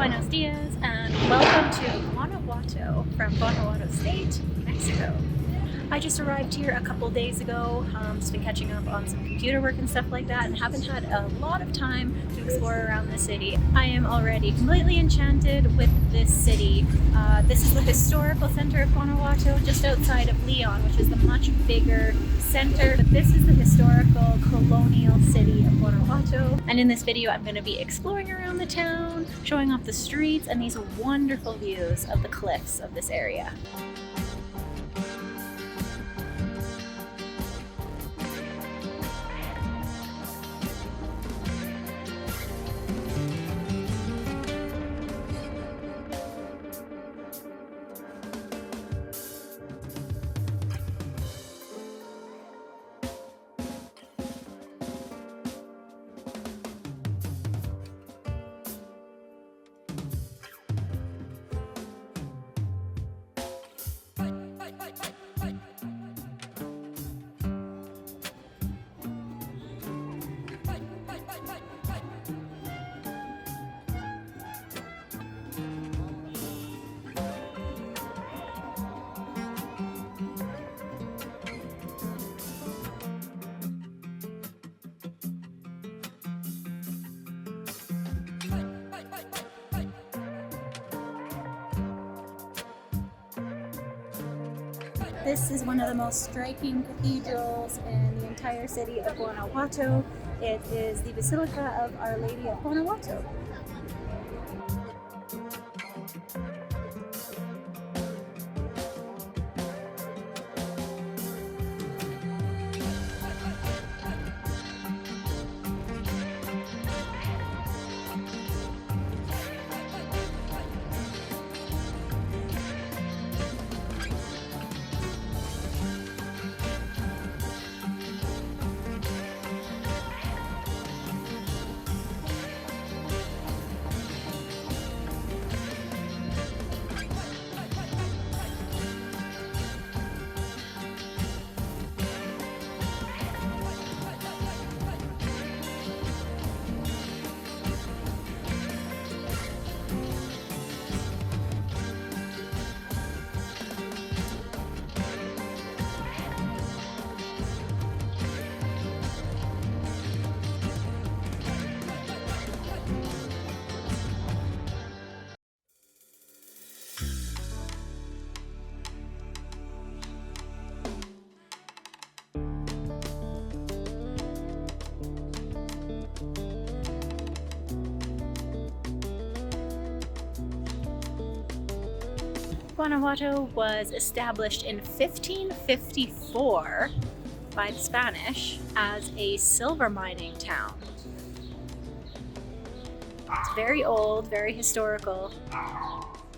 Buenos dias and welcome to Guanajuato from Guanajuato State, Mexico. I just arrived here a couple days ago, just been catching up on some computer work and stuff like that and haven't had a lot of time to explore around the city. I am already completely enchanted with this city. This is the historical center of Guanajuato, just outside of Leon, which is the much bigger center. But this is the historical colonial city of Guanajuato. And in this video, I'm going to be exploring around the town, showing off the streets and these wonderful views of the cliffs of this area. This is one of the most striking cathedrals in the entire city of Guanajuato. It is the Basilica of Our Lady of Guanajuato. Guanajuato was established in 1554 by the Spanish as a silver mining town. It's very old, very historical.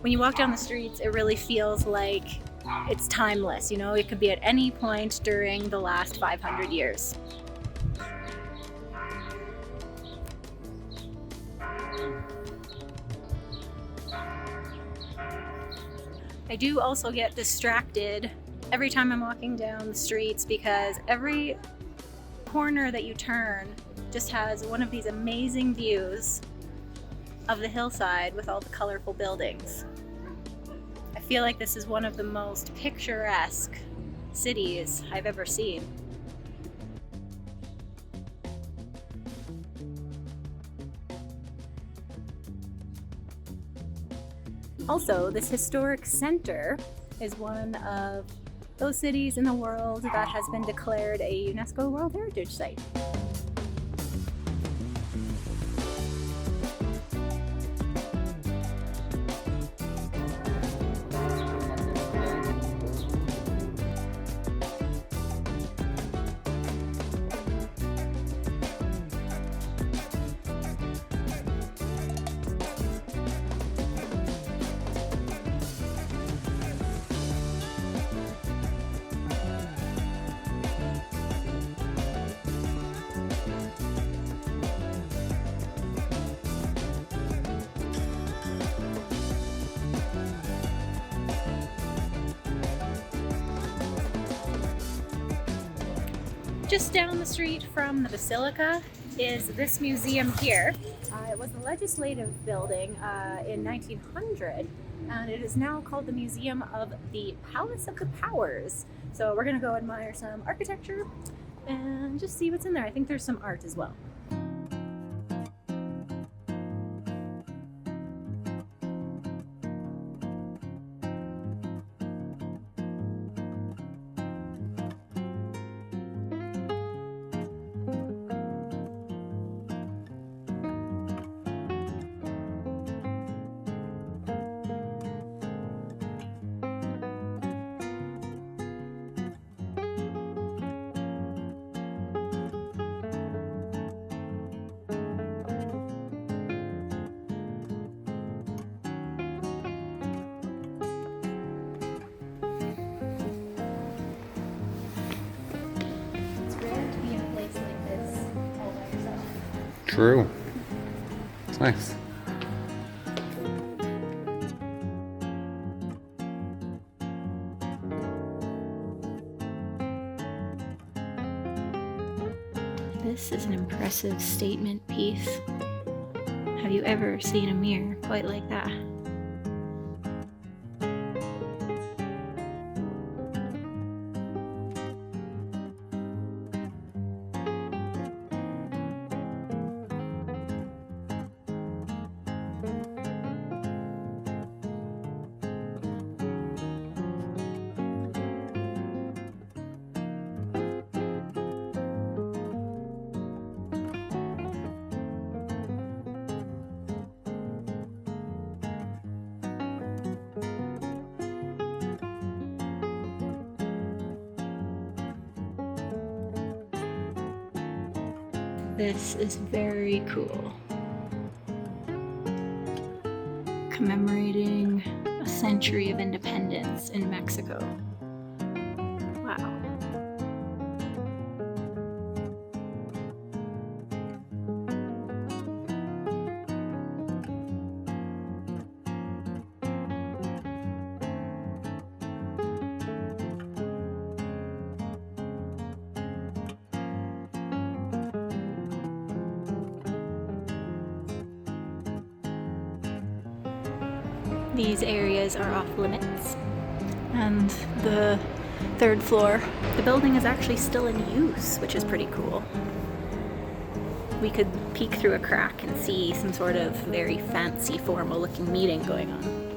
When you walk down the streets, it really feels like it's timeless. You know, it could be at any point during the last 500 years. I do also get distracted every time I'm walking down the streets because every corner that you turn just has one of these amazing views of the hillside with all the colorful buildings. I feel like this is one of the most picturesque cities I've ever seen. Also, this historic center is one of those cities in the world that has been declared a UNESCO World Heritage Site. Just down the street from the Basilica is this museum here. It was a legislative building in 1900, and it is now called the Museum of the Palace of the Powers. So we're gonna go admire some architecture and just see what's in there. I think there's some art as well. True. It's nice. This is an impressive statement piece. Have you ever seen a mirror quite like that? This is very cool. Commemorating a century of independence in Mexico. Wow. These areas are off limits, and the third floor, the building is actually still in use, which is pretty cool. We could peek through a crack and see some sort of very fancy, formal looking meeting going on.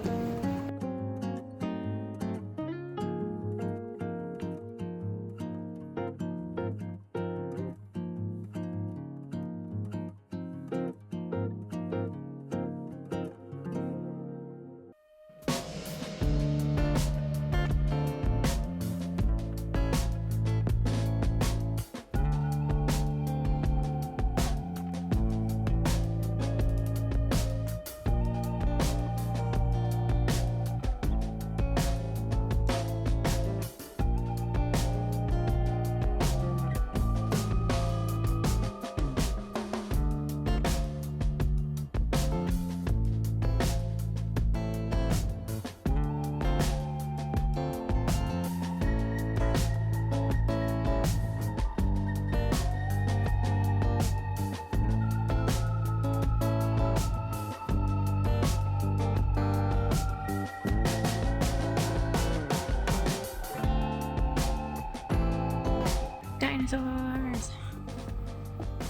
Dinosaurs!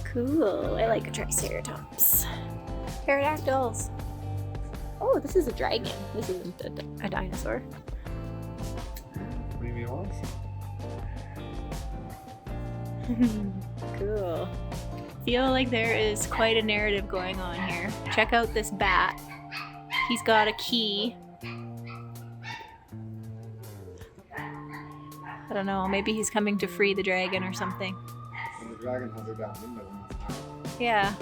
Cool, I like triceratops. Pterodactyls! Oh, this is a dragon. This isn't a dinosaur. Maybe it was. Cool. Feel like there is quite a narrative going on here. Check out this bat. He's got a key. I don't know, maybe he's coming to free the dragon or something. And the dragon has a down window in its mouth. Yeah.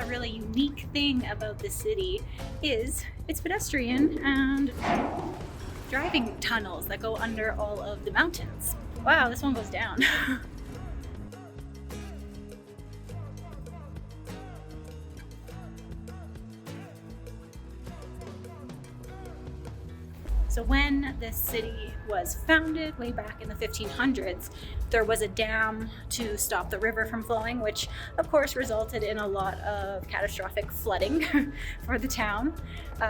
really unique thing about this city is its pedestrian and driving tunnels that go under all of the mountains. Wow, this one goes down. So when this city was founded way back in the 1500s, there was a dam to stop the river from flowing, which of course resulted in a lot of catastrophic flooding for the town.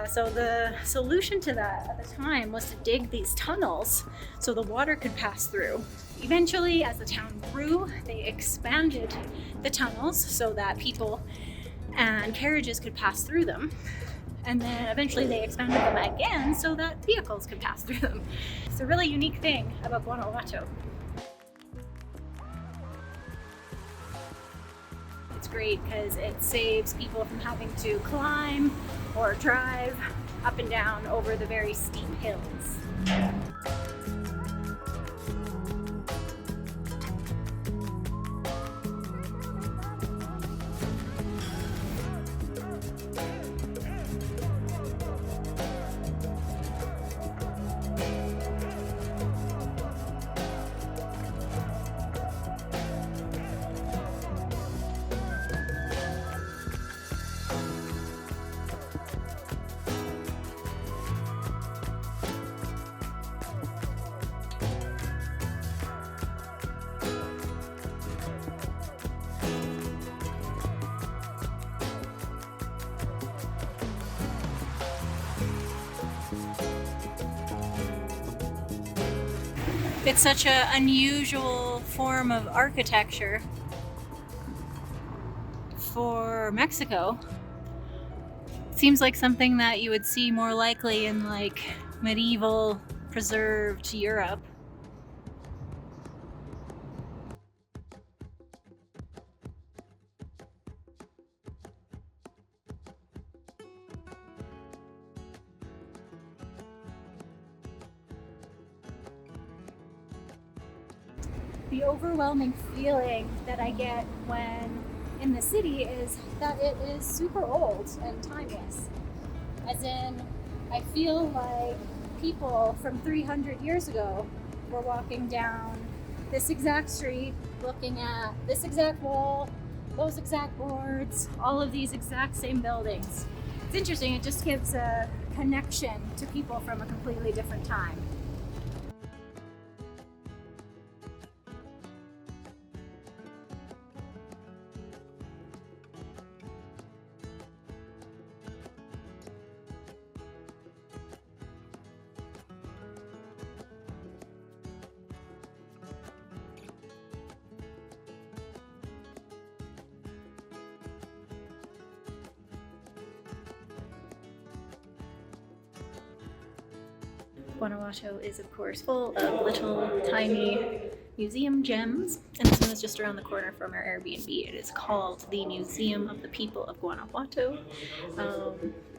So the solution to that at the time was to dig these tunnels so the water could pass through. Eventually, as the town grew, they expanded the tunnels so that people and carriages could pass through them. And then eventually they expanded them again so that vehicles could pass through them. It's a really unique thing about Guanajuato. It's great because it saves people from having to climb or drive up and down over the very steep hills. It's such an unusual form of architecture for Mexico. It seems like something that you would see more likely in like medieval preserved Europe. The overwhelming feeling that I get when in the city is that it is super old and timeless. As in, I feel like people from 300 years ago were walking down this exact street, looking at this exact wall, those exact boards, all of these exact same buildings. It's interesting, it just gives a connection to people from a completely different time. Guanajuato is, of course, full of little tiny museum gems, and this one is just around the corner from our Airbnb. It is called the Museum of the People of Guanajuato.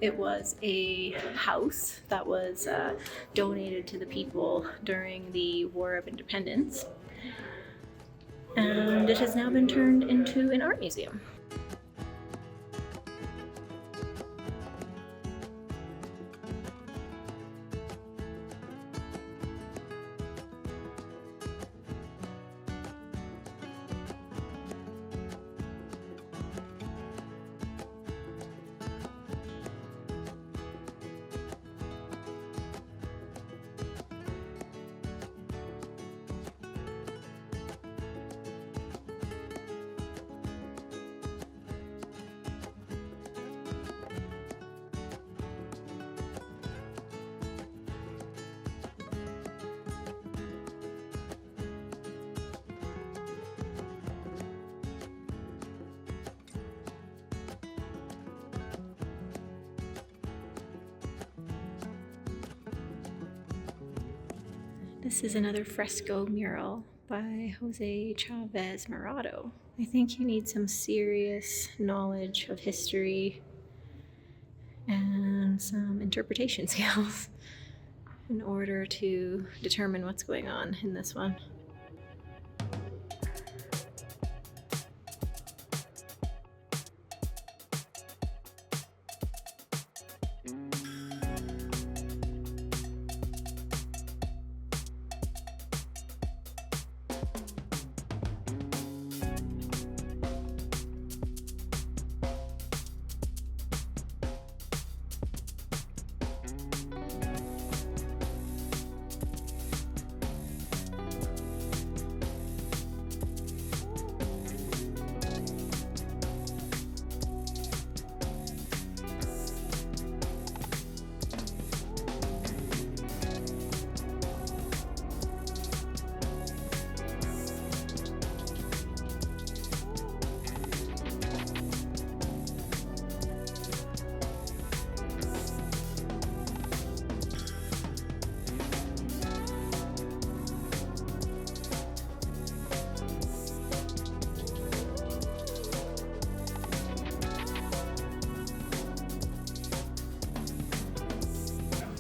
It was a house that was donated to the people during the War of Independence, and it has now been turned into an art museum. This is another fresco mural by Jose Chavez Morado. I think you need some serious knowledge of history and some interpretation skills in order to determine what's going on in this one.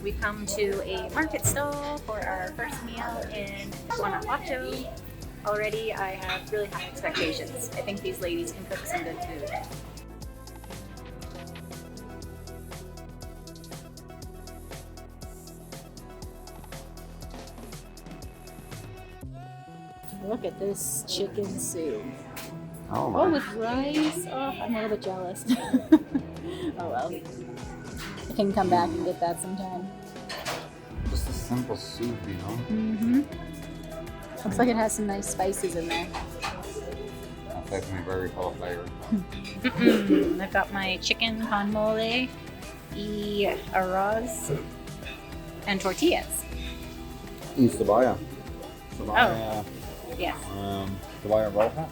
We've come to a market stall for our first meal in Guanajuato. Already I have really high expectations. I think these ladies can cook some good food. Look at this chicken soup. Oh, Oh, with rice. Oh, I'm a little bit jealous. Oh well. I can come back and get that sometime. Just a simple soup, you know? Mm-hmm. Looks like it has some nice spices in there. That's definitely very full of flavor. I've got my chicken con mole, y arroz, and tortillas. Y cebolla. Cebolla. Yes. Cebolla roja.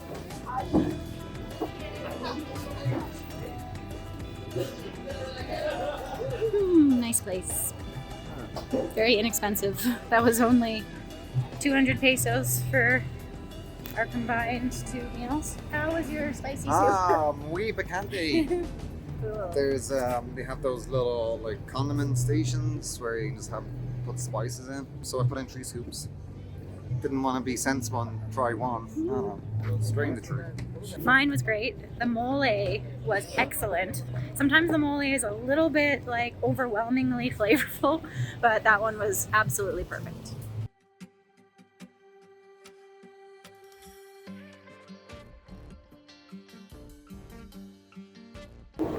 Nice place. Very inexpensive. That was only 200 pesos for our combined 2 meals. How was your spicy soup? Muy picante. Cool. There's they have those little like condiment stations where you can just put spices in. So I put in 3 soups. Didn't want to be sensible and try one. Straight in the truth. Mine was great. The mole was excellent. Sometimes the mole is a little bit like overwhelmingly flavorful, but that one was absolutely perfect.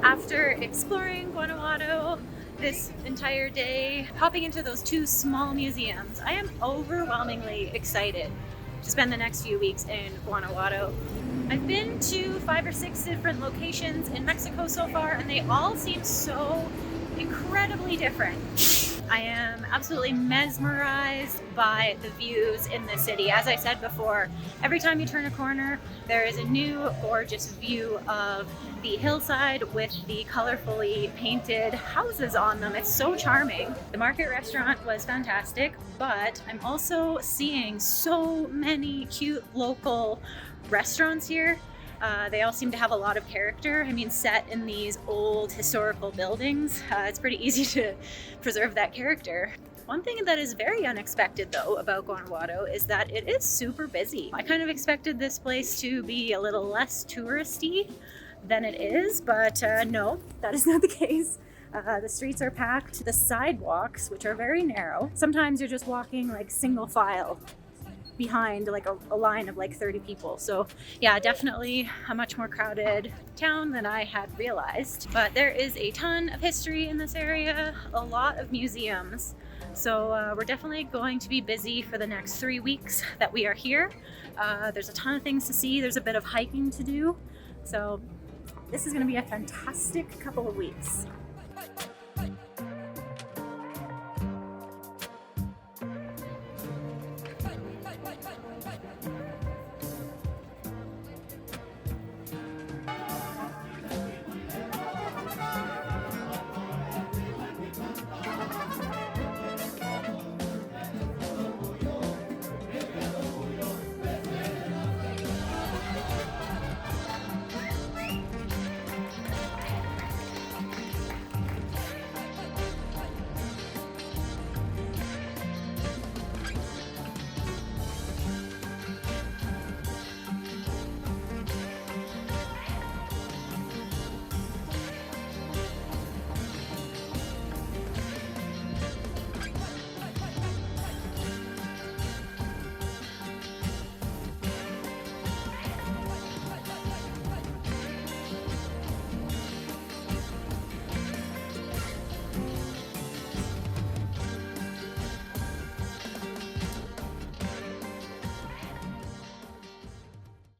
After exploring Guanajuato this entire day, hopping into those 2 small museums, I am overwhelmingly excited to spend the next few weeks in Guanajuato. I've been to 5 or 6 different locations in Mexico so far, and they all seem so incredibly different. I am absolutely mesmerized by the views in the city. As I said before, every time you turn a corner, there is a new gorgeous view of the hillside with the colorfully painted houses on them. It's so charming. The market restaurant was fantastic, but I'm also seeing so many cute local restaurants here. They all seem to have a lot of character. I mean, set in these old historical buildings, it's pretty easy to preserve that character. One thing that is very unexpected though about Guanajuato is that it is super busy. I kind of expected this place to be a little less touristy than it is, but no, that is not the case. The streets are packed. The sidewalks, which are very narrow, sometimes you're just walking like single file behind like a line of like 30 people. So yeah, definitely a much more crowded town than I had realized. But there is a ton of history in this area, a lot of museums. So we're definitely going to be busy for the next 3 weeks that we are here. There's a ton of things to see. There's a bit of hiking to do. So this is going to be a fantastic couple of weeks.